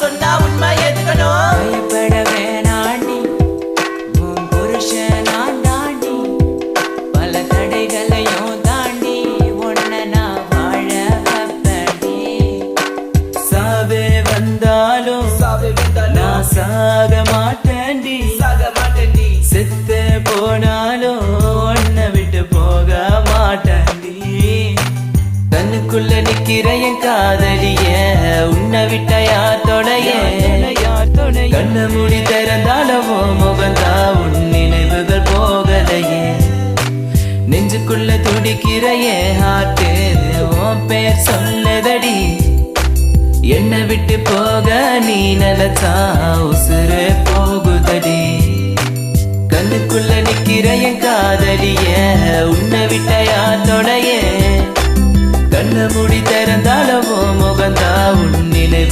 சொன்னா உண்மை எதுக்கணும் பயப்பட வேணாண்டி உன் புருஷன் நான் தாண்டி பல தடைகளையும் தாண்டி உன்னை நான் வாழ வைப்பேன்டி சாவே வந்தாலும் நான் சாக மாட்டேன்டி செத்து போனாலும் உன்னை விட்டு போக மாட்டேன்டி கண்ணுக்குள்ள நிக்கிற என் காதலிய உன்னை விட்ட யார் தொடைய கண்ண மூடி திறந்தாலும் முகந்தா உன் நினைவுகள் போகலையே நெஞ்சுக்குள்ள துடிக்கிற என் ஹார்ட்டு உன் பேர் சொல்லதடி என்னை விட்டு போக நீ நினைச்சா உசுறு போகுதடி கண்ணுக்குள்ள நிக்கிற என் காதலிய உன்னை விட்ட யார் தொடைய கண்ண மூடி திறந்தாலும் முகந்தா உன் நினைவு